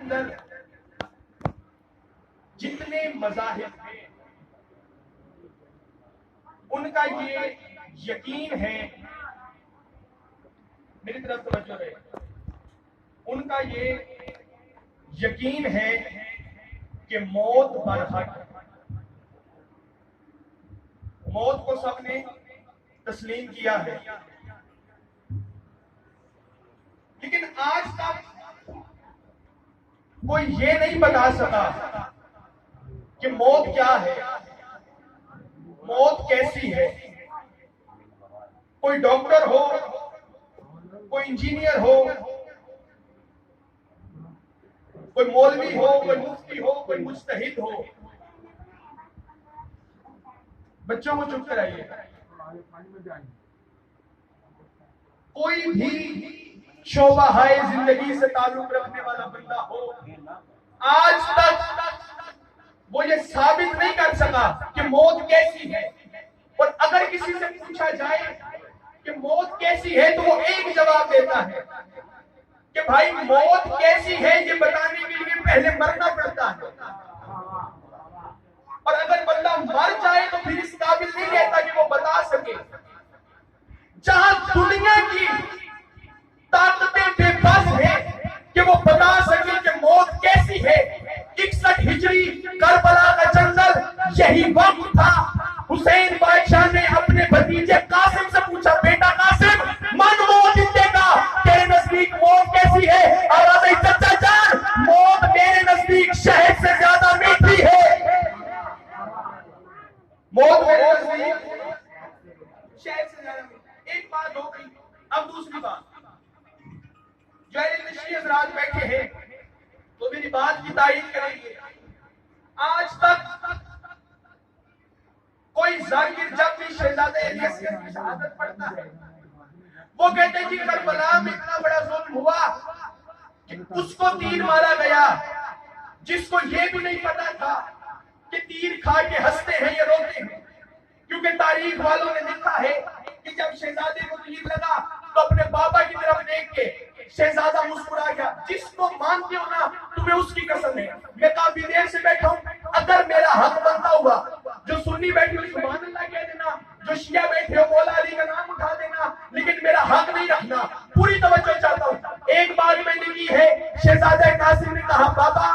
अंदर जितने मज़ाहिब हैं उनका ये यकीन है, मेरी तरफ तवज्जो रहे, उनका ये यकीन है कि मौत बरहक, मौत को सबने तस्लीम किया है। लेकिन आज तक कोई ये नहीं बता सका कि मौत क्या है, मौत कैसी है। कोई डॉक्टर हो, कोई इंजीनियर हो, कोई मौलवी हो, कोई मुफ्ती हो, कोई मुज्तहिद हो, बच्चों को चुप कराइए। कोई भी शोबा है जिंदगी से ताल्लुक रखने वाला बंदा हो, आज तक वो ये साबित नहीं कर सका कि मौत कैसी है। और अगर किसी से पूछा जाए कि मौत कैसी है तो वो एक जवाब देता है कि भाई मौत कैसी है ये बताने के लिए पहले मरना पड़ता है, और अगर बंदा मर जाए तो फिर इस काबिल नहीं रहता कि वो बता सके। जहां दुनिया की ताकतें बेबस है कि वो बता सके कि मौत कैसी है। 61 हिजरी करबला का जंगल यही वक्त था। हुसैन बादशाह ने अपने भतीजे कासिम से पूछा, बेटा कासिम, मन मौत देगा, तेरे नजदीक मौत कैसी है? आवाज आई, चाचा जान, मौत मेरे नजदीक शहद से ज्यादा मीठी है। मौत मेरे नजदीक शहद से ज्यादा मीठी। एक बात हो गई। अब दूसरी बात, जो नशीं हज़रात बैठे हैं तो मेरी बात की तारीफ करेंगे। आज तक कोई जाकिर जब भी शहजादे यज़ीद की शहादत पढ़ता है वो कहते हैं कि करबला में इतना बड़ा जुल्म हुआ कि उसको तीर मारा गया, जिसको ये भी नहीं पता था कि तीर खा के हंसते हैं या रोते हैं। क्योंकि तारीख वालों ने लिखा है कि जब शहजादे को तीर लगा तो अपने बाबा की तरफ देख के शहजादा मुस्कुरा गया। जिसको मानते हो ना, तुम्हें उसकी कसम है। मैं काफी देर से बैठा हूं, अगर मेरा हक बनता हुआ, जो सुन्नी बैठी हुई सुभान अल्लाह कह देना, जो शिया बैठे हो मौला अली का नाम उठा देना, लेकिन मेरा हक नहीं रखना। पूरी तवज्जो चाहता हूं। एक बात मैंने की है, शहजादा कासिम ने कहा, बाबा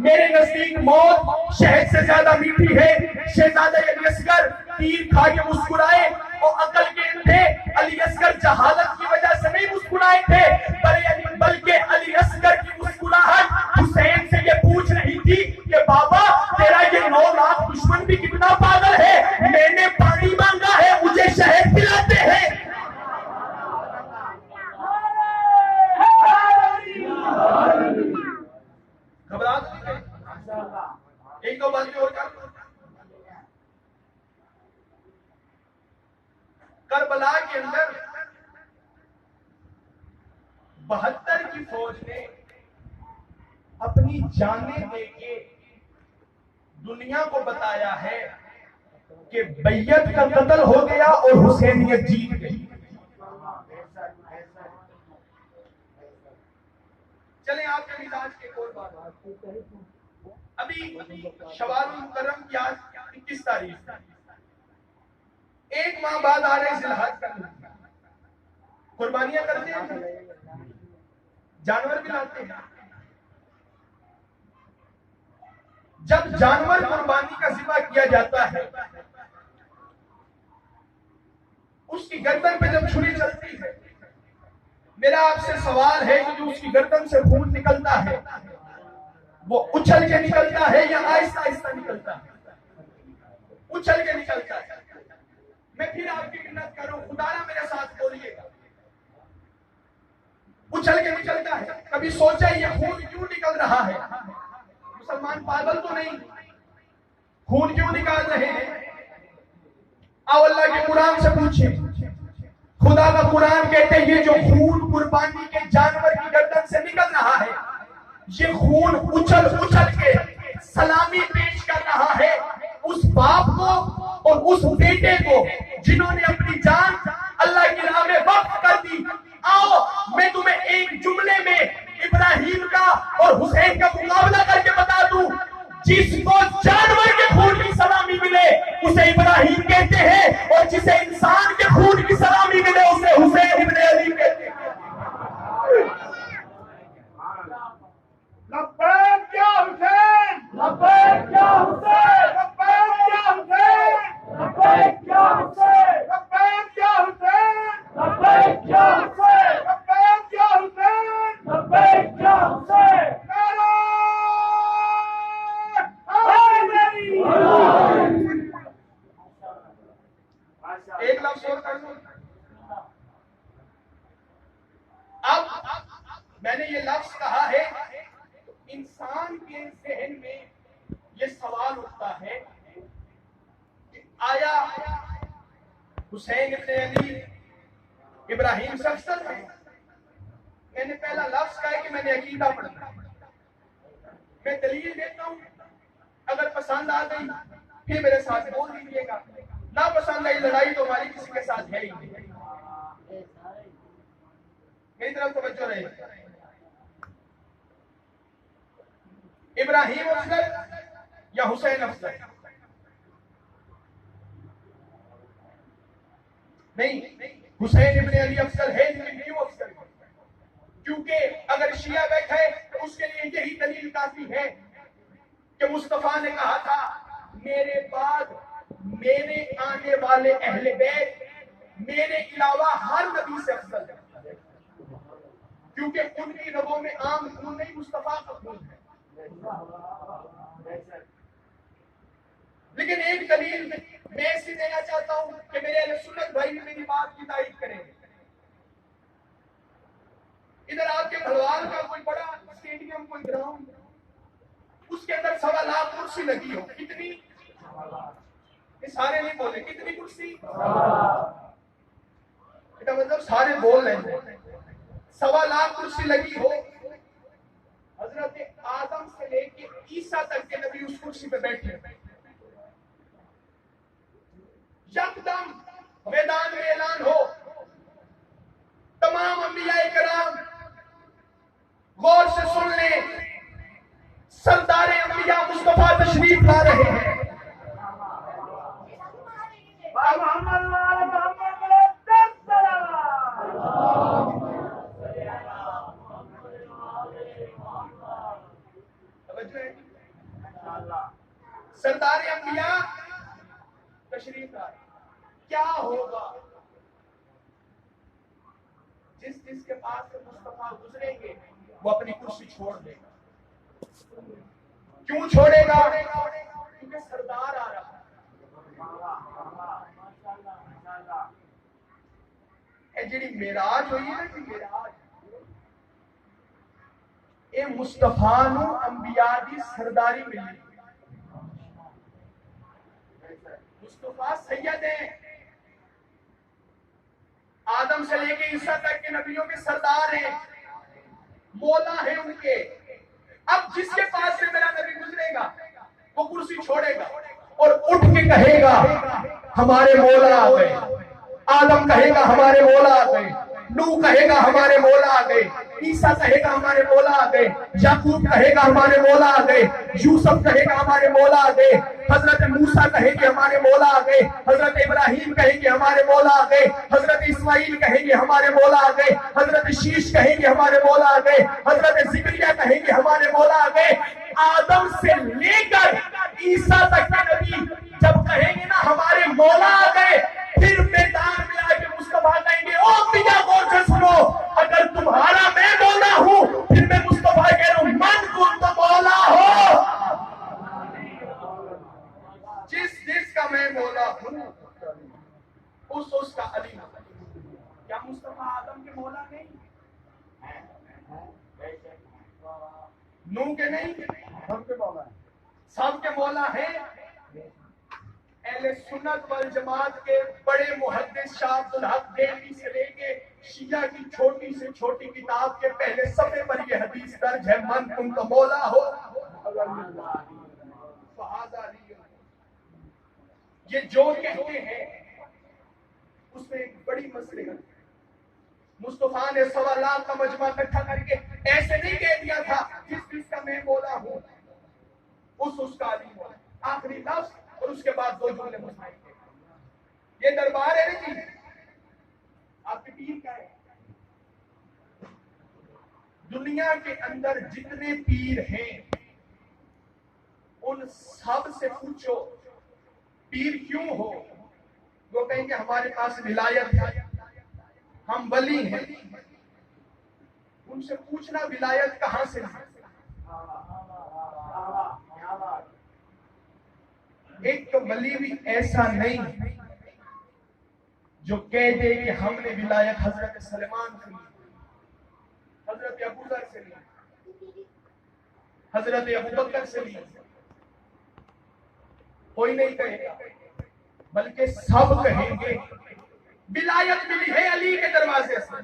मेरे नजदीक मौत शहद से ज्यादा मीठी है। शहजादा अली असगर तीर खा के मुस्कुराए और अकल के अंधे अली असगर जहालत की वजह से नहीं मुस्कुराए थे, बल्कि अली असगर की मुस्कुराहट हुसैन से ये पूछ रही थी कि बाबा तेरा ये 9 लाख दुश्मन भी कितना पागल है, मैंने पानी मांगा है, मुझे शहद पिलाते हैं। घबरा तो नहीं गए? एक दो बातें और कर। करबला के अंदर 72 की फौज ने अपनी जानें देके दुनिया को बताया है कि बैयत का कत्ल हो गया और हुसैनियत जीत गई। चले आपके मिजाज के एक और बात। अभी शवारुल मुकर्रम की आज 21 तारीख, एक माह बाद आ रहे जिलहज का महीना। कुर्बानियां करते हैं, जानवर भी लाते हैं। जब जानवर कुर्बानी का ज़िबा किया जाता है, उसकी गर्दन पे जब छुरी चलती है, मेरा आपसे सवाल है कि जो उसकी गर्दन से खून निकलता है वो उछल के निकलता है या आहिस्ता आहिस्ता निकलता है? उछल के निकलता है। मैं फिर आपकी मिन्नत करूं, खुदारा मेरे साथ बोलिएगा, उछल के निकलता है। कभी सोचा ये खून क्यों निकल रहा है? मुसलमान पागल तो नहीं, खून क्यों निकाल रहे हैं? आओ अल्लाह के कुरान से पूछे। खुदा का कुरान कहते हैं ये जो खून कुर्बानी के जानवर की गर्दन से निकल रहा है, ये खून उछल उछल के सलामी पेश कर रहा है उस बाप को और उस बेटे को जिन्होंने अपनी जान अल्लाह की राह में वक्फ कर दी। आओ मैं तुम्हें एक जुमले में इब्राहिम का का और हुसैन का मुकाबला करके बता दूं, जिसको जानवर के खून की सलामी मिले उसे इब्राहिम कहते हैं, और जिसे इंसान के खून की सलामी मिले उसे हुसैन इब्न अली कहते हैं। लब्बैक या हुसैन, लब्बैक या हुसैन, लब्बैक या हुसैन, लब्बैक या हुसैन, लब्बैक या हुसैन, लब्बैक या हुसैन, लब्बैक या हुसैन। लब्बैक या हुसैन। एक लफ्ज और कर दूं। अब मैंने ये लफ्ज कहा है, तो इंसान के जहन में ये सवाल उठता है कि आया हुसैन इब्न अली इब्राहिम से अफजल है? मैंने पहला लफ्ज कहा है कि मैंने अकीदा पढ़ा, मैं दलील देता हूं, अगर पसंद आ गई फिर मेरे साथ बोल दीजिएगा, ना पसंद आई लड़ाई तो हमारी किसी के साथ है ही नहीं। मेरी तरफ तवज्जो रहे। इब्राहिम अफजल या हुसैन अफजल? नहीं, हुसैन इब्न अली अफजल है। लेकिन क्यों अफजल? क्योंकि अगर शिया बैठे तो उसके लिए यही दलील काफी है कि मुस्तफा ने कहा था, मेरे बाद मेरे आने वाले अहले बैत मेरे अलावा हर नबी से अफजल है, क्योंकि उनकी रगों में आम खून नहीं, मुस्तफा का खून है। लेकिन एक दलील मैं ऐसी देना चाहता हूं कि मेरे अहले सुन्नत भाई भी मेरी बात की तारीफ करेंगे। इधर आपके भलवाल का कोई बड़ा स्टेडियम, कोई ग्राउंड, उसके अंदर 1.25 लाख कुर्सी लगी हो, कितनी? ये सारे नहीं बोले, कितनी कुर्सी? इसका मतलब सारे बोल रहे हैं। 1.25 लाख कुर्सी लगी हो, हजरत आदम से लेके ईसा तक के नबी उस कुर्सी पे बैठे। यकदम मैदान में ऐलान हो, तमाम अंबिया कराम गौर से सुन ले, सरदारे अंबिया मुस्तफा तशरीफ ला रहे हैं। सरदारे अंबिया तशरीफ ला रहे। क्या होगा? जिसके पास से मुस्तफा गुजरेंगे वो अपनी कुर्सी छोड़ देगा। क्यों छोड़ेगा? क्योंकि सरदार आ रहा है। जी मेराज हुई है जी, मेराज ए मुस्तफा नू अंबिया दी सरदारी मिली। मुस्तफा सैयद है, आदम से लेके ईसा तक के नबियों के सरदार हैं, मौला है उनके। अब जिसके पास से मेरा नबी गुजरेगा वो कुर्सी छोड़ेगा और उठ के कहेगा हमारे मौला आ गए। आदम कहेगा हमारे मौला आ गए, नूह कहेगा हमारे मौला आ गए, ईसा कहेगा हमारे मौला आ गए, याकूब कहेगा हमारे मौला आ गए, यूसुफ कहेगा हमारे मौला आ गए, हजरत मूसा कहेंगे हमारे मौला आ गए, हजरत इब्राहिम कहेंगे हमारे मौला आ गए, हजरत इस्माइल कहेंगे हमारे मौला आ गए, हजरत शीश कहेंगे हमारे मौला आ गए, हजरत जिक्रिया कहेंगे हमारे मौला आ गए। आदम से लेकर ईसा तक के नबी जब कहेंगे ना हमारे मौला आ गए, फिर मैदान में आके मुस्तफा कहेंगे ओ मियां गौर से सुनो, अगर तुम्हारा मैं मौला हूं फिर मैं मुस्तफा कह रहा हूं मन कुन तो मौला हो। जिसका मैं मौला हूं उसका अली ना। क्या मुस्तफा आदम के मौला नहीं? नूह के नहीं? सबके मौला है। अहले सुन्नत वल जमात के बड़े मुहद्दिस शाह अब्दुल हक देलवी से लेके शिया की छोटी से छोटी किताब के पहले सफे पर यह हदीस दर्ज है, मन तुम तो मौला हो। ये जो कहते हैं उसमें एक बड़ी मसले है। मुस्तफा ने 1.25 लाख का मजमा इकट्ठा करके ऐसे नहीं कह दिया था जिसका मैं बोला हूं उसका अली बोला, आखिरी लफ्ज और उसके बाद 2 जुमले मुस्कुराए थे। ये दरबार है ना जी, आपके पीर का है। दुनिया के अंदर जितने पीर हैं उन सब से पूछो पीर क्यों हो, वो कहेंगे हमारे पास विलायत है, हम वली हैं। उनसे पूछना विलायत कहां से है। एक तो वली भी ऐसा नहीं जो कह दे कि हमने विलायत हजरत सलेमान से ली, हजरत अबू ज़र से ली, हजरत अबू बकर से ली, कोई नहीं कहेगा, बल्कि सब कहेंगे विलायत मिली है अली के दरवाजे से।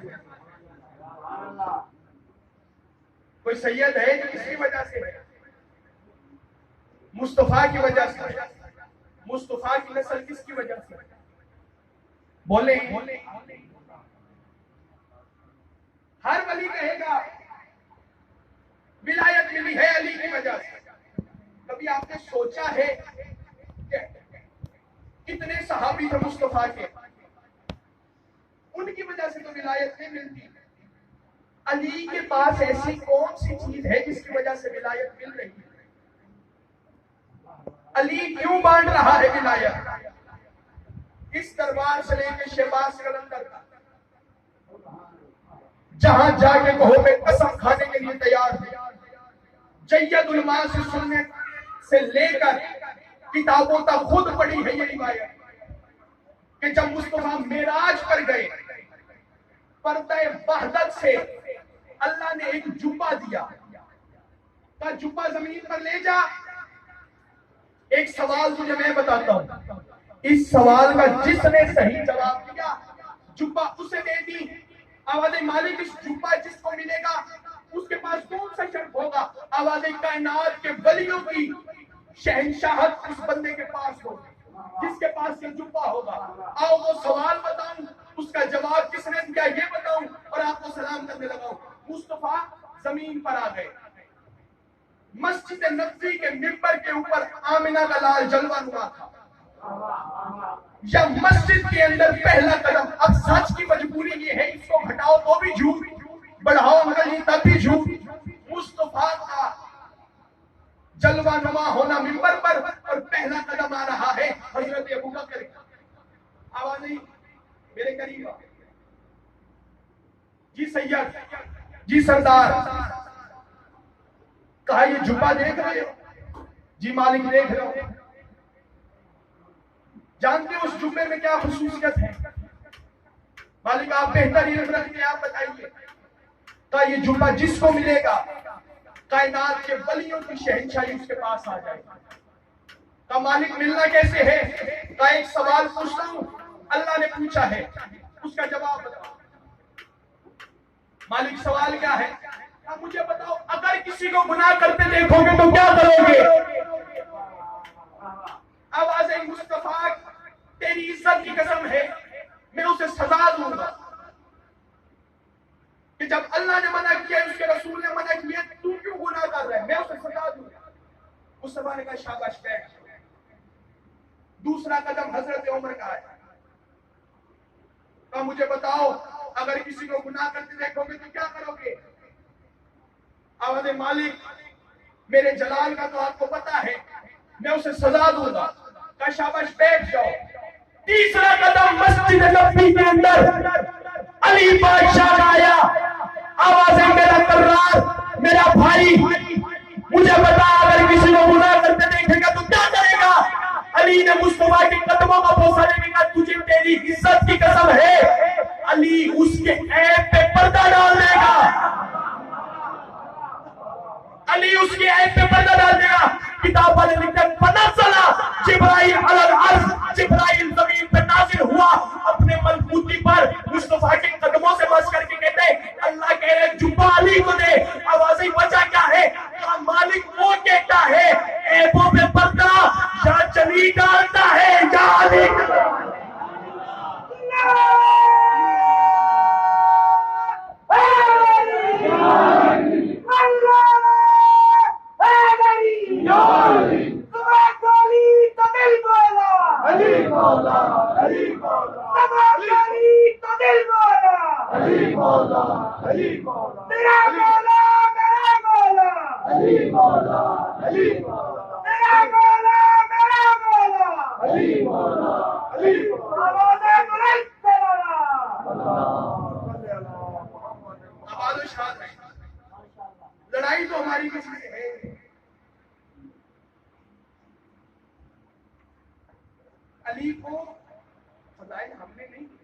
कोई सैयद है जो किसकी वजह से है, मुस्तफा की वजह से। मुस्तफा की नस्ल किसकी वजह से, बोले हर वली कहेगा विलायत मिली है अली की वजह से। कभी आपने सोचा है कितने सहाबी थे मुस्तफा के, उनकी वजह से तो विलायत नहीं मिलती। अली के पास ऐसी कौन सी चीज है जिसकी वजह से विलायत मिल रही है। अली क्यों बांट रहा है विलायत, इस दरबार से लेकर शहबाज कलंदर तक, जहां जाके कहो मैं कसम खाने के लिए तैयार हूं। जय्यदुल उलमा से सुनने से लेकर किताबों तक खुद पढ़ी है ये रिवायत कि जब मुस्तफा मेराज पर गए, पर्दा वहदत से अल्लाह ने एक जुब्बा दिया, का जुब्बा जमीन पर ले जा। एक सवाल तुझे मैं बताता हूं, इस सवाल का जिसने सही जवाब दिया जुब्बा उसे दे दी। आवाज़ मालिक इस जुब्बा जिसको मिलेगा उसके पास कौन सा शर्फ होगा। आवाज़ कायनात के वलियों की शहंशाहत उस बंदे के पास होगी जिसके पास ये जुब्बा होगा। आओ वो सवाल बताऊं, उसका जवाब किसने दिया ये बताऊं और आपको सलाम करने लगाऊं। मुस्तफा जमीन पर आ गए, मस्जिद नबवी के मिंबर के ऊपर आमिना का लाल जलवा नुमा था। या मस्जिद के अंदर पहला कदम, अब सच की मजबूरी ये है, इसको घटाओ तो भी झूठ, बढ़ाओ अंग्रेजी तब भी झूठ। मुस्तफा का जलवा नुमा होना मिंबर पर और पहला कदम आ रहा है हजरत अबू बकर का। आवाज नहीं मेरे करीब, जी सैयद, जी सरदार। कहा ये जुब्बा देख रहे हो, जी मालिक देख रहे हो। जानते हो उस जुब्बे में क्या खुसूसियत है, मालिक आप बेहतर इल्म रखते हैं, आप बताइए। कहा ये जुब्बा जिसको मिलेगा कायनात के वलियों की शहंशाही उसके पास आ जाएगी। का मालिक मिलना कैसे है, का एक सवाल पूछता हूं, अल्लाह ने पूछा है, उसका जवाब बताओ। मालिक सवाल क्या है, का मुझे बताओ अगर किसी को गुनाह करते देखोगे तो क्या करोगे। आवाज है मुस्तफा तेरी इज्जत की कसम है मैं उसे सजा दूंगा कि जब अल्लाह ने मना किया उसके रसूल ने मना किया, तू क्यों गुनाह कर रहा है, मैं उसे सजा दूंगा। मुस्तफा ने कहा शाबाश बैठ। दूसरा कदम हजरत उमर का है, कहा मुझे बताओ अगर किसी को गुनाह करते देखोगे तो क्या करोगे। आवाज़ मालिक मेरे जलाल का तो आपको पता है, मैं उसे सजा दूंगा। कहा शाबाश बैठ जाओ। तीसरा कदम मस्जिद नबवी के अंदर अली बादशाह का आया। आवाज है मेरा कर्रार, मेरा भाई मुझे बता अगर किसी को गुनाह करते देखेगा तो क्या करेगा। अली ने मुस्तफा के कदमों का बोसा लेके कहा तुझे तेरी इज्जत की कसम है अली उसके ऐब पे पर्दा डाल देगा, अली उसके ऐब पे पर्दा डाल देगा। किताब वाले लिखते हैं फनज़ला जिब्राइल अलल अर्ज़, जिब्राइल जमीन पे नाज़िल हुआ अपने मलकूती पर, मुस्तफा के कदमों से बस करके कहते हैं अल्लाह कह रहे जुब्बा अली को दे। आवाज़ वजह क्या है, क्या मालिक वो कहता है ऐबों पे पर्दा या चली डालता है या अली। अली मौला अली मौला मेरा मौला मेरा मौला अली मौला अली मौला आवाज़े बुलंद करो। आवाज़ शाद है। लड़ाई तो हमारी किसी से है। अली को फजाइल हमने नहीं दिए।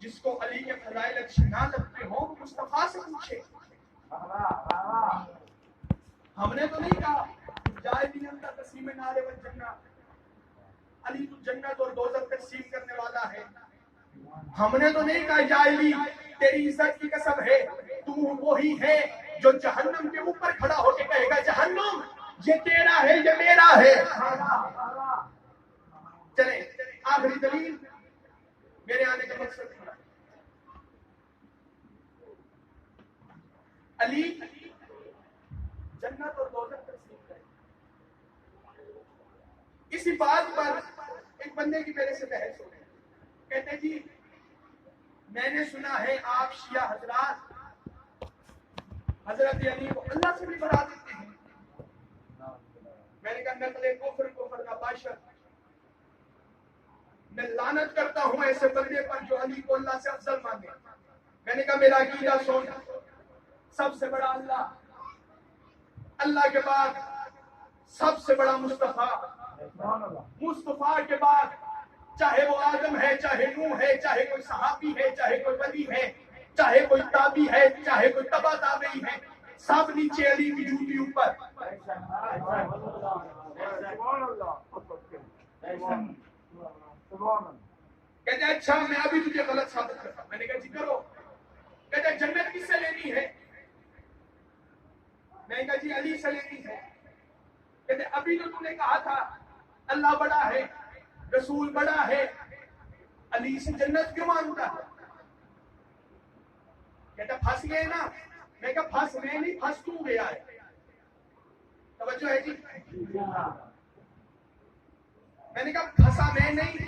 जिसको अली के फजाइल अच्छे ना लगते हो वो मुस्तफा से पूछे। हमने तो नहीं कहा जाए भी अंदर तस्लीम नारे व जन्नत, अली तो जन्नत और दोज़ख तकसीम करने वाला है। हमने तो नहीं कहा जायली तेरी इज्जत की कसम है तू वही है जो जहन्नम के ऊपर खड़ा होकर कहेगा जहन्नम ये तेरा है ये मेरा है। चले आखिरी दलील मेरे आने का मकसद था। अली जन्नत और दोज़ख तकसीम करे। इसी बात पर एक बंदे की मेरे से बहस हो गई। कहते जी मैंने सुना है आप शिया हजरात हजरत अली को अल्लाह से भी बढ़ा देते हैं। मैंने कहा नकले कुफ्र कुफ्र का बाशर, मैं लानत करता हूं ऐसे बंदे पर जो अली को अल्लाह से अफजल मांगे। मैंने कहा मेरा अकीदा सुन, सबसे बड़ा अल्लाह, अल्लाह के बाद सबसे बड़ा मुस्तफा, मुस्तफा के बाद चाहे वो आदम है, चाहे नूह है, चाहे कोई सहाबी है, चाहे कोई वली है, चाहे कोई ताबी है, चाहे कोई तबा ताबई है, सब नीचे अली की जूती ऊपर। कहते अच्छा मैं अभी तुझे गलत साबित करता। मैंने कहा जी करो। कहते जन्नत किससे लेनी है? मैंने कहा जी अली से लेनी है। कहते अभी तो तूने कहा था अल्लाह बड़ा है, रसूल बड़ा है, अली से जन्नत क्यों मांगता है? कहता फंस गए ना। मैं कहा फंस मैं नहीं, फंस तू गया है। तवज्जो है जी। मैंने कहा फंसा मैं नहीं,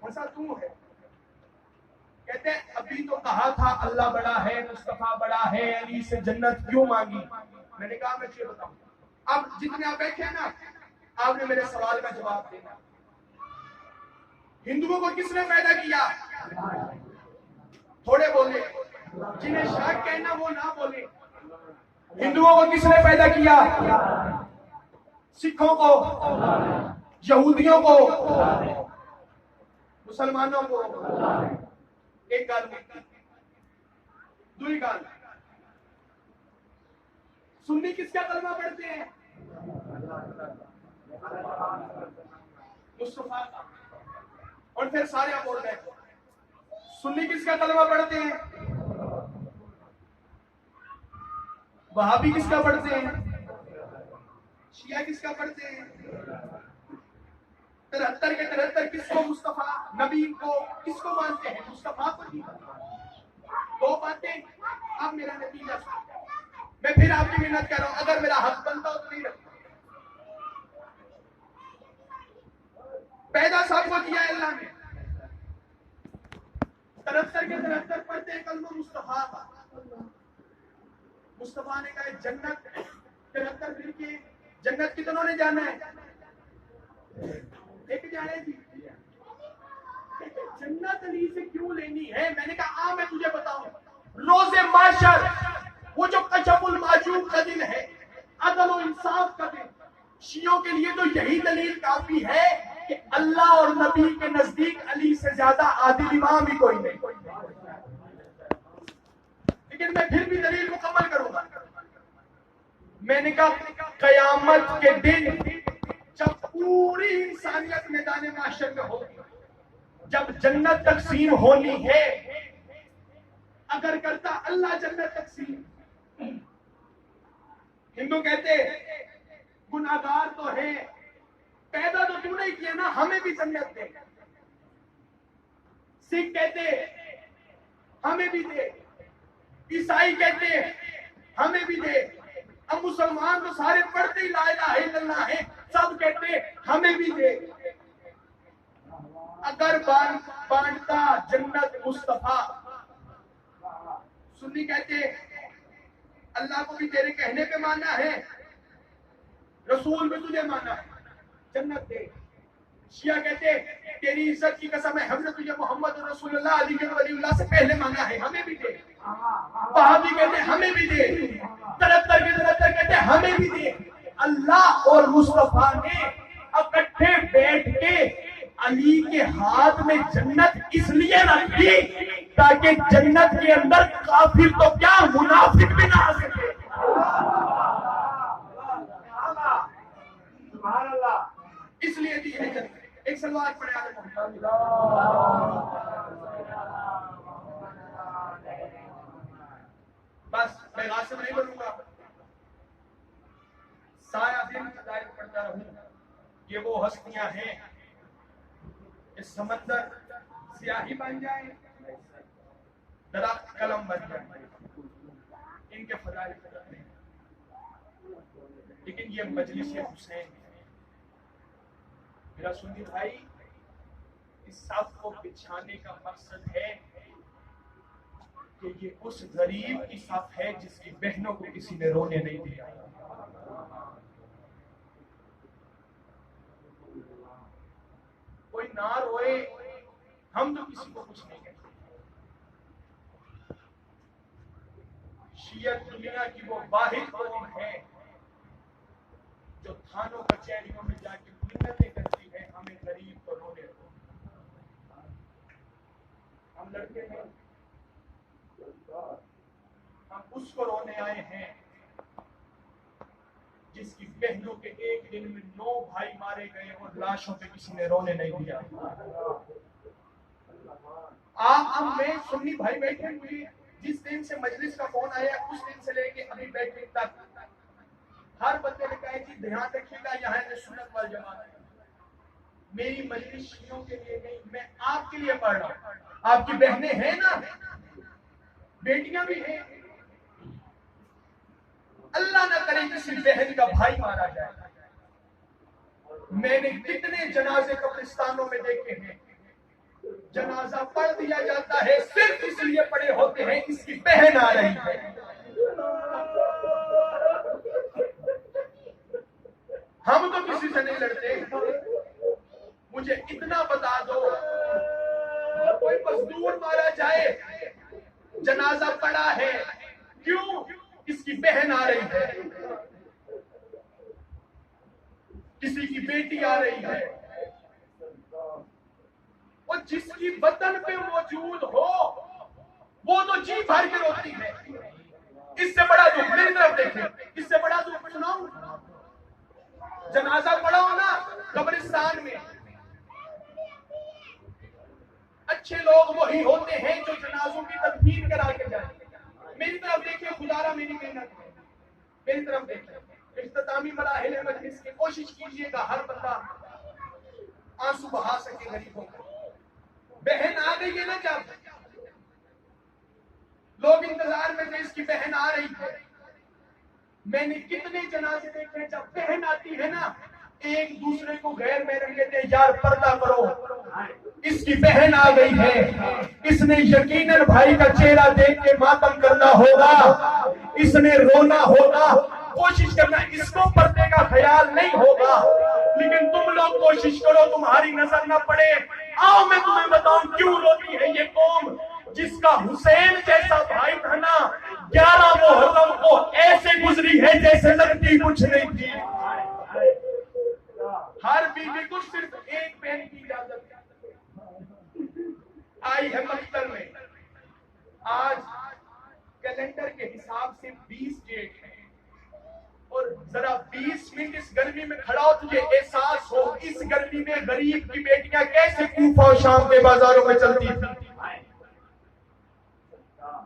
फंसा तू है। कहते अभी तो कहा था अल्लाह बड़ा है, मुस्तफा बड़ा है, अली से जन्नत क्यों मांगी? मैंने कहा मैं तुझे बताऊं। अब जितने आप बैठे हैं ना, आपने मेरे सवाल का जवाब देना। हिंदुओं को किसने पैदा किया? थोड़े बोले, जिन्हें शक कहना वो ना बोले। हिंदुओं को किसने पैदा किया? सिखों को, यहूदियों को, मुसलमानों को। एक गाल में दूसरी गाल। सुन्नी किसका कलमा पढ़ते हैं? मुस्तफा का। और फिर सारे आप बोल रहे हैं सुन्नी किसका कलमा पढ़ते हैं? वहाबी किसका पढ़ते हैं? शिया किसका पढ़ते हैं? 73 के 73 किसको मुस्तफा नबी को किसको मानते हैं? मुस्तफा को नहीं। दो बातें। अब मेरा नतीजा सुनो। मैं फिर आपकी मिन्नत कर रहा हूं, अगर मेरा हक बनता हो तो नहीं रखता। पैदा सबको किया अल्लाह ने। 73 के 73 पढ़ते हैं कलमा मुस्तफा का। मुस्तफा ने कहा जन्नत 73 फिर के जन्नत कितनों ने जाना है? एक जाने जी। जन्नत अली से क्यों लेनी है? मैंने कहा मैं तुझे बताऊं। रोज़े माशर, वो जो कशफुल माजूब का दिन है, अदल और इंसाफ का दिन, शियों के लिए तो यही दलील काफी है कि अल्लाह और नबी के नजदीक अली से ज्यादा आदिल इमाम ही कोई नहीं। लेकिन मैं फिर भी दलील मुकम्मल करूंगा। मैंने कहा कयामत के दिन जब पूरी इंसानियत मैदान माशर में होगी, जब जन्नत तकसीम होनी है, अगर करता अल्लाह जन्नत तकसीम, हिंदू कहते गुनाहगार तो है, पैदा तो तूने किया ना, हमें भी जन्नत दे। सिख कहते हमें भी दे, ईसाई कहते हमें भी दे, अब मुसलमान तो सारे पढ़ते ही ला इलाहा इल्लल्लाह है, सब कहते हमें भी दे। अगर बांटता जन्नत मुस्तफा, सुन्नी कहते अल्लाह को भी तेरे कहने पे मानना है, रसूल भी तुझे मानना है, जन्नत दे। शिया कहते तेरी इज्जत की कसम है, हमने तुझे मोहम्मद और रसूलुल्लाह अली के वलीउल्लाह से पहले मांगा है, हमें भी दे। वहाबी कहते हमें भी दे, तरह कहते हमें भी दे। अल्लाह और मुस्तफा ने इकट्ठे बैठ के अली के हाथ में जन्नत इसलिए रखी ताकि जन्नत के अंदर काफिर तो क्या मुनाफिक भी ना आ सके। इसलिए दी है जन्नत। एक सलवार पढ़े आले मोहम्मद। बस मैं गासिब नहीं बनूंगा, सारा दिन हिदायत पढ़ता रहूं। ये वो हस्तियां हैं, इस समंदर स्याही बन जाए, दरख्त कलम बन जाए, इनके फजाइल करते हैं। लेकिन ये मजलिस हुसैन, मेरा सुन्नी भाई, इस साफ को बिछाने का मकसद है कि ये उस गरीब की साफ है जिसकी बहनों को किसी ने रोने नहीं दिया। कोई ना रोए, हम तो किसी को कुछ नहीं कहते। शियत दुनिया की वो वाहिद कौम है जो थानों कचहरियों में जाके मिन्नतें करती है, हमें गरीब को रोने दो। हम लड़के हैं, हम उसको रोने आए हैं जिसकी बहनों के एक दिन में 9 भाई मारे गए और लाशों पे किसी ने रोने नहीं दिया। आप में सुन्नी भाई बैठे, मुझे जिस दिन से मजलिस का फोन आया उस दिन से लेके अभी बैठने तक हर बंदे ने कहा कि ध्यान रखिएगा, यहाँ से सुन्नत वाल जमात है। मेरी मजलिस शियों के लिए नहीं, मैं आपके लिए पढ़ रहा हूँ। आपकी बहनें हैं ना, बेटियां भी हैं, अल्लाह ना करे किसी बहन का भाई मारा जाए। मैंने कितने जनाजे कब्रिस्तानों में देखे हैं, जनाजा पढ़ दिया जाता है सिर्फ इसलिए पढ़े होते हैं इसकी बहन आ रही है। हम तो किसी से नहीं लड़ते। मुझे इतना बता दो, कोई मजदूर मारा जाए, जनाजा पड़ा है, क्यों? इसकी बहन आ रही है, किसी की बेटी आ रही है, और जिसकी बदन पे मौजूद हो वो तो जी भर के रोती है। इससे बड़ा दुख मेरी तरफ देखें, इससे बड़ा दुख सुनाऊं? जनाजा पड़ा हो ना कब्रिस्तान में, अच्छे लोग वही होते हैं जो जनाजों की तदफीन करा के जाए। मेरी तरफ देखिए, गुजारा मेरी मेहनत है, मेरी तरफ देखिए। इख्तितामी मराहिल मजलिस की कोशिश कीजिएगा हर बंदा आंसू बहा सके गरीबों को। बहन आ गई है ना, जब लोग इंतजार में थे इसकी बहन आ रही है। मैंने कितने जनाजे देखे जब बहन आती है ना, एक दूसरे को गैर महरम कहते हैं, यार पर्दा करो, इसकी बहन आ गई है। इसने यकीनन भाई का चेहरा देख के मातम करना होगा, इसने रोना होगा, कोशिश करना, इसको पर्दे का ख्याल नहीं होगा। लेकिन तुम लोग कोशिश करो तुम्हारी नजर न पड़े। आओ मैं तुम्हें बताऊं क्यों रोती है ये कौम, जिसका हुसैन जैसा भाई था ना, 11 मुहर्रम को ऐसे गुजरी है जैसे लगती कुछ नहीं थी। हर बीवी को सिर्फ एक बहन की इजाजत आई है मकतल में। आज कैलेंडर के हिसाब से 20 डेट है, और जरा 20 मिनट इस गर्मी में खड़ा हो, तुझे एहसास हो इस गर्मी में गरीब की बेटियां कैसे कूफा और शाम के बाजारों में चलती थी।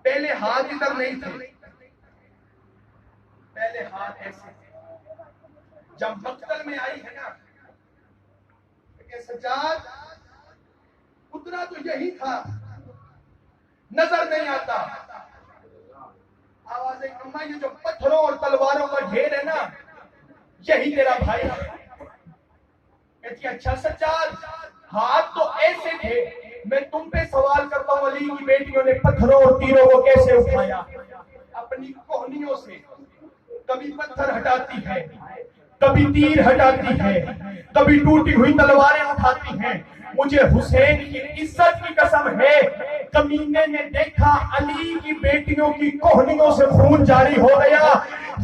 पहले हाथ इधर नहीं थे, पहले हाथ ऐसे थे। जब मकतल में आई है ना, सज्जाद उतना तो यही था, नजर नहीं आता। आवाज आई, अम्मा ये जो पत्थरों और तलवारों का ढेर है ना, यही तेरा भाई है। कहती अच्छा सज्जाद, हाथ तो ऐसे थे, मैं तुम पे सवाल करता हूं, अली की बेटियों ने पत्थरों और तीरों को कैसे उठाया? अपनी कोहनियों से। कभी पत्थर हटाती है, कभी तीर हटाती है, कभी टूटी हुई तलवारें उठाती हैं। मुझे हुसैन की इज्जत की कसम है, कमीने ने देखा अली की बेटियों की कोहनियों से खून जारी हो गया।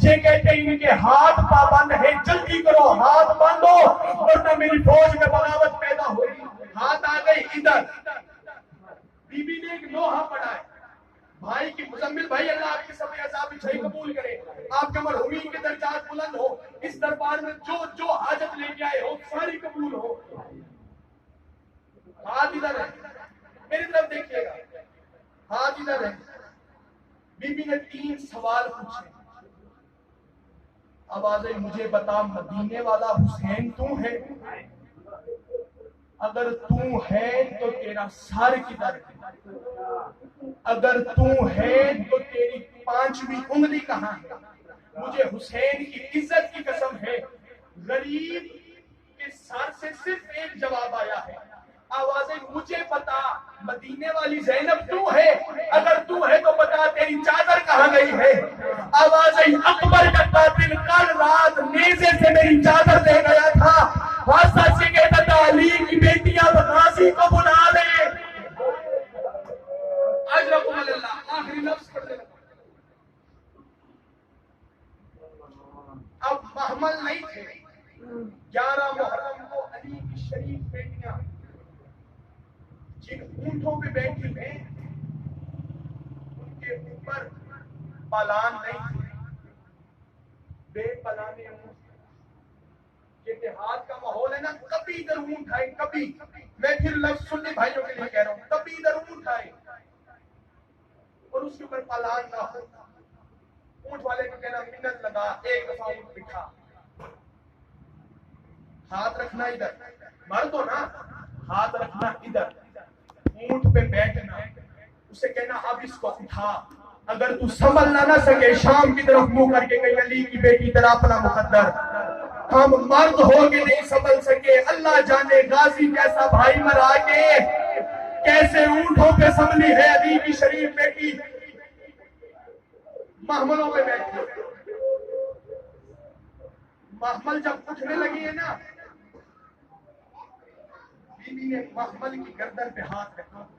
ये कहते इनके हाथ पाबंद है, जल्दी करो हाथ बांधो वरना मेरी फौज में बगावत पैदा होगी। हाथ आ गए इधर, बीबी ने एक लोहा पड़ा है भाई की। मुजम्मिल भाई, अल्लाह आपकी सब अज़ाब सही कबूल करे, आपके मरहूमीन के दर्जात बुलंद हो, इस दरबार में जो जो हाजत लेके आए हो सारी कबूल हो। हाथ इधर है, मेरी तरफ देखिएगा, हाथ इधर है। बीबी ने 3 सवाल पूछे। आवाज आई, मुझे बता मदीने वाला हुसैन तू है? अगर तू है तो तेरा सर किधर है? अगर तू है तो तेरी 5वीं उंगली कहां है? मुझे हुसैन की इज्जत की कसम है, गरीब के सर से सिर्फ एक जवाब आया है। आवाजें, मुझे पता मदीने वाली ज़ैनब तू है? अगर तू है तो बता तेरी चादर कहां गई है? आवाजें, अकबर का कातिल कल रात नेज़े से मेरी चादर ले गया था। वास्ता से कहता था अली की बेटियां गाजी को बुला ले। अजरकुमुल्लाह, आखिरी लफ्ज पढ़ देना। अब महमल नहीं थे। 11 मुहर्रम को अली की शरीफ बेटियां जिन ऊंटों पे बैठी हैं उनके ऊपर पलान नहीं थे, बेपलाने ऊंट। ये देहात का माहौल है ना, कभी इधर ऊंट आए, कभी, मैं फिर लफ्ज सुन्नी भाइयों के लिए कह रहा हूं, कभी इधर ऊंट आए और उसके ऊपर पलान ना हो। ऊंट वाले को कहना मिन्नत लगा, एक दफा ऊंट बिठा, हाथ रखना इधर, मर दो ना, हाथ रखना इधर, ऊंट पे बैठना, उसे कहना अब इसको उठा। अगर तू संभलना ना सके शाम की तरफ मुंह करके कहीं अली की बेटी तरह अपना मुकद्दर, हम मर्द हो के नहीं संभल सके, अल्लाह जाने गाजी कैसा भाई मरा के कैसे ऊंटों पे संभली है अली की शरीफ बेटी। महमलों पे बैठी, महमल जब उठने लगी है ना, बीवी ने महमल की गर्दन पे हाथ रखा।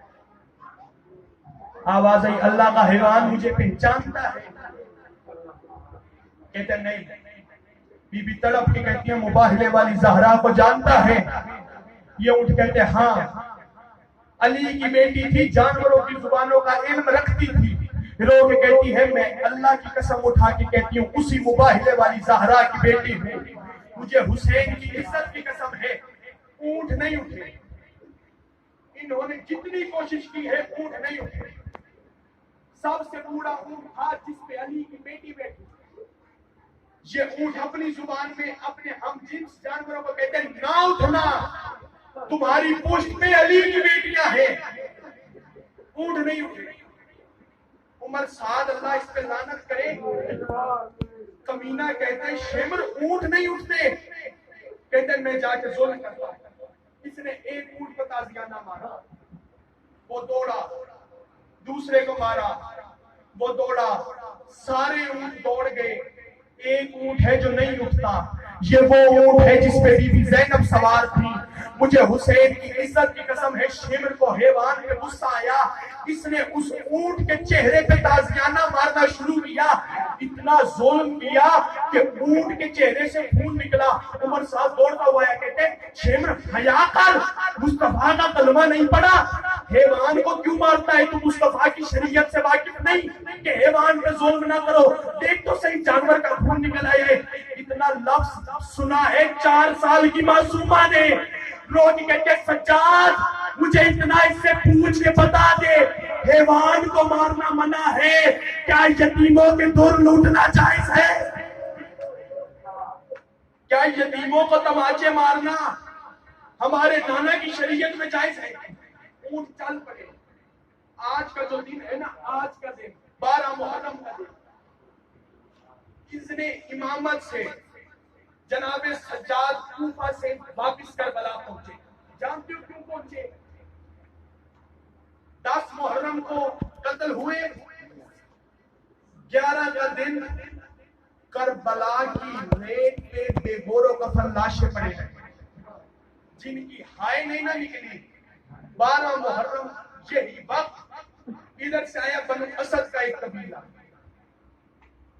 आवाज आई, अल्लाह का हैवान मुझे पहचानता है? कहते नहीं। बीबी तड़प के कहती है, मुबाहिले वाली ज़हरा को जानता है? ये ऊंट कहते हाँ, अली की बेटी थी, जानवरों की जुबानों का इल्म रखती थी। रो के कहती है, मैं अल्लाह की कसम उठा के कहती हूँ उसी मुबाहिले वाली ज़हरा की बेटी हूँ। मुझे हुसैन की इज्जत की कसम है, ऊंट नहीं उठे। इन्होंने जितनी कोशिश की है ऊंट नहीं उठे। सबसे बूढ़ा ऊंट था जिसपे अली की बेटी बैठी। ये ऊंट अपनी जुबान में अपने हमजिन्स जानवरों को कहते हैं, ना उठना, तुम्हारी पुष्ट में अली की बेटियां हैं। ऊंट नहीं उठे। उमर साद, अल्लाह इस पे लानत करे, कमीना कहते हैं, शेमर ऊंट नहीं उठते। कहते हैं मैं जाके जुल्म करता हूं। इसने एक ऊंट पर ताजियाना मारा, वो दौड़ा, दूसरे को मारा, वो दौड़ा, सारे ऊंट दौड़ गए। एक ऊंट है जो नहीं उठता, ये वो ऊंट है जिसपे बीबी ज़ैनब सवार थी। मुझे हुसैन की इज्जत की कसम है, शिमर को हैवान पे गुस्सा आया, इसने उस ऊंट के चेहरे पे ताजियाना मारना शुरू किया। इतना जुल्म किया कि ऊंट के चेहरे से खून निकला। उमर साहब दौड़ता हुआ आया, कहते शिमर हया कर, मुस्तफा का कलमा नहीं पढ़ा, हैवान को क्यों मारता है? तू मुस्तफा की शरीयत से वाकिफ नहीं कि हैवान पे जुल्म ना करो? देख तो सही, जानवर का खून निकल आया है। इतना लफ्ज सुना है 4 साल की मासूमा ने। रोज कहते सज्जाद, मुझे इतना इससे पूछ के बता दे, हैवान को मारना मना है, क्या यतीमों के दूर लूटना जायज है? क्या यतीमों को तमाचे मारना हमारे नाना की शरीयत में जायज है? ऊंट चल पड़े। आज का जो दिन है ना, आज का दिन 12 मुहर्रम का दिन, इसने इमामत से जनाबे सज्जाद कूफा से वापिस करबला पहुंचे। जानते हो क्यों पहुंचे? 10 मुहर्रम को कत्ल हुए, 11 का दिन करबला की रेत पे बेगोरो कफन लाशें पड़े हैं जिनकी हाय नहीं ना निकली। 12 मुहर्रम यही वक्त इधर से आया बनु असद का एक कबीला,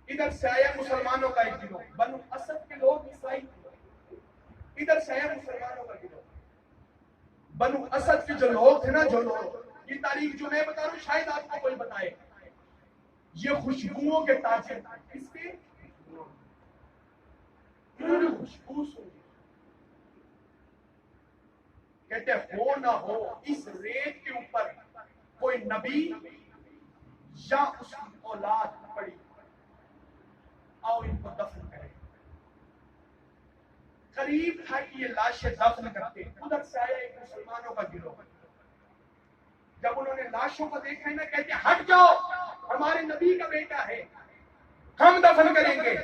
इधर से आया मुसलमानों का एक गिरोह, बनु असद के लोग ईसाई, इधर से आया मुसलमानों का गिरोह। बनु असद के जो लोग थे ना, जो लोग, ये तारीख जो मैं बता रहा हूं शायद आपको कोई बताए, ये खुशबुओं के ताजिर किसके, इन्होंने खुशबू सुनी। कहते हो ना हो इस रेत के ऊपर कोई नबी या उसकी औलाद पड़ी, आओ इनको दफन करें। करीब था कि ये लाशें दफन करते, उधर से आया एक मुसलमानों का गिरोह। जब उन्होंने लाशों को देखा है ना, कहते हट जाओ, हमारे नबी का बेटा है, हम दफन करेंगे।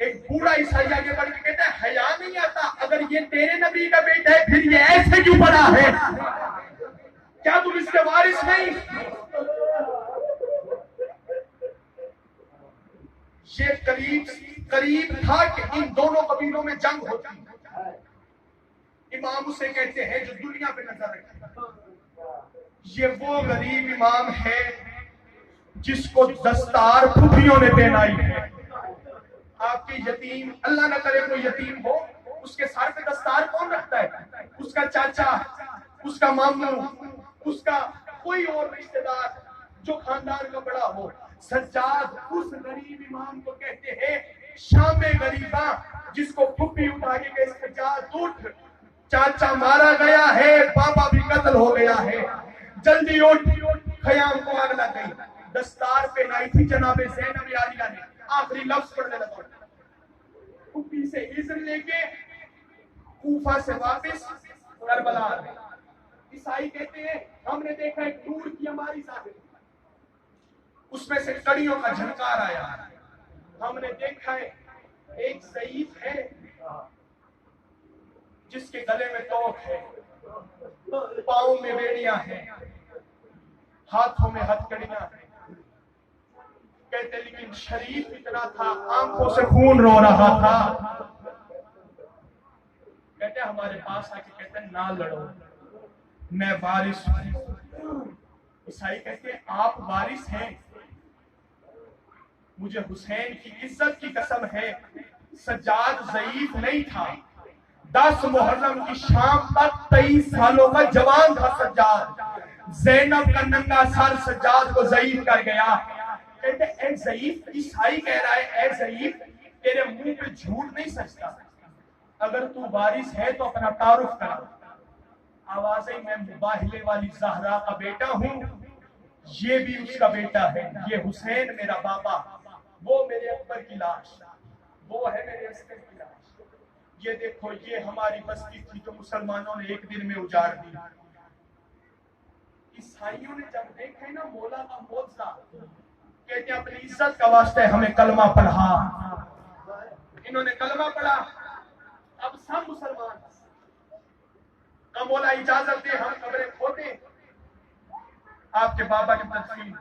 एक बूढ़ा ईसाई आगे बढ़ के कहता है हया नहीं आता, अगर ये तेरे नबी का बेटा है फिर ये ऐसे क्यों पड़ा है, क्या तुम इसके वारिस नहीं। ये करीब था कि इन दोनों कबीलों में जंग होती। इमाम उसे कहते हैं जो दुनिया पे नजर रखे। ये वो गरीब इमाम है जिसको दस्तार फूफियों ने पहनाई है। आपके यतीम, अल्लाह न करे कोई यतीम हो, उसके सर पे दस्तार कौन रखता है, उसका चाचा, उसका मामू, उसका कोई और रिश्तेदार जो खानदान का बड़ा हो। सज्जाद उस गरीब इमाम को कहते हैं शामे गरीबा, जिसको फुप्पी उठा के कहे सज्जाद उठ, चाचा मारा गया है, पापा भी कत्ल हो गया है, जल्दी उठ। खयाम को आग लग गई। दस्तार पे लाई थी जनाबे ज़ैनब आलिया ने, आखिरी लफ्ज पढ़ने लगा। फुप्पी से इज़्न लेके कूफा से वापस करबला आ गए। ईसाई कहते हैं हमने देखा एक नूर की हमारी साहिब, उसमें से कड़ियों का झनकार आया। हमने देखा है एक ज़ईफ है जिसके गले में तोप है, पाँव में बेड़ियां हैं, हाथों में हथकड़ियां हैं। कहते लेकिन शरीफ इतना था, आंखों से खून रो रहा था। कहते हमारे पास आके कहते ना लड़ो, मैं वारिस हूं। ईसाई कहते आप वारिस हैं, मुझे हुसैन की इज्जत की कसम है, सज्जाद ज़ईफ नहीं था। 10 मुहर्रम की शाम तक 23 सालों का जवान था सज्जाद। ज़ैनब का नंगा सर सज्जाद को ज़ईफ कर गया। कहते ए ज़ईफ, ईसाई कह रहा है ए ज़ईफ, तेरे मुंह पे झूठ नहीं सचता, अगर तू वारिस है तो अपना तारुफ करा। आवाज़ें मैं मुबाहिले वाली ज़हरा का बेटा हूं, ये भी उसका बेटा है, ये हुसैन मेरा बाबा, वो मेरे अकबर की लाश, वो है मेरे अस्कर की लाश। ये देखो ये हमारी बस्ती थी जो मुसलमानों ने एक दिन में उजाड़ दी। ईसाइयों ने जब देखा है ना मौला का मौजज़ा, कहते अपनी इज्जत का वास्ते हमें कलमा पढ़ा। इन्होंने कलमा पढ़ा, अब सब मुसलमान। का मौला इजाजत दे हम कब्रें खोदे। आपके बाबा की तदफीन,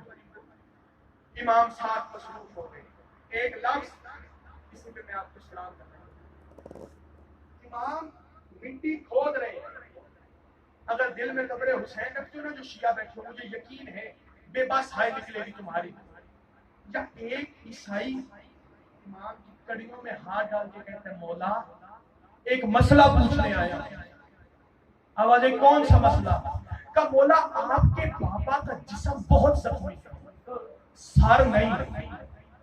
इमाम साहब मसरूफ हो गए। एक लफ्ज इसी पे मैं आपको सलाम करता हूं। इमाम मिट्टी खोद रहे हैं। अगर दिल में कब्र हुसैन रखते हो ना जो शिया बैठे हो, मुझे यकीन है बेबस हाय निकलेगी तुम्हारी। या एक ईसाई इमाम की कड़ियों में हाथ डाल के कहते हैं मौला एक मसला पूछने आया। आवाजें कौन सा मसला? का मौला आपके पापा का जिस्म बहुत जख्मी है, सर नहीं,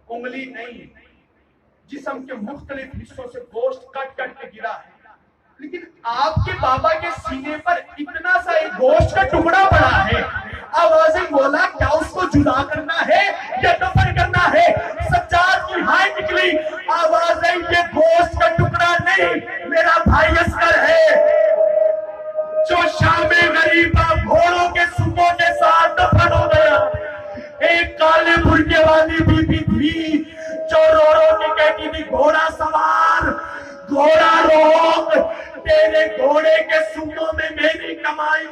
उंगली नहीं, जिस्म के मुख्तलिफ हिस्सों से गोश्त कट कट के गिरा है, लेकिन आपके बाबा के सीने पर इतना सा एक गोश्त का टुकड़ा पड़ा है। आवाजें बोला क्या उसको जुदा करना है या दफन करना है? सज्जाद की हाय निकली, आवाजें ये गोश्त का टुकड़ा नहीं, मेरा भाई अस्कर है जो शामे गरीबा घोड़ों के सुबह के साथ दफन हो गया। एक काले बुर्के वाली बीबी थी जो रो रो के कहती थी घोड़ा सवार, घोड़ा रोक, तेरे घोड़े के सुबह में मेरी कमाई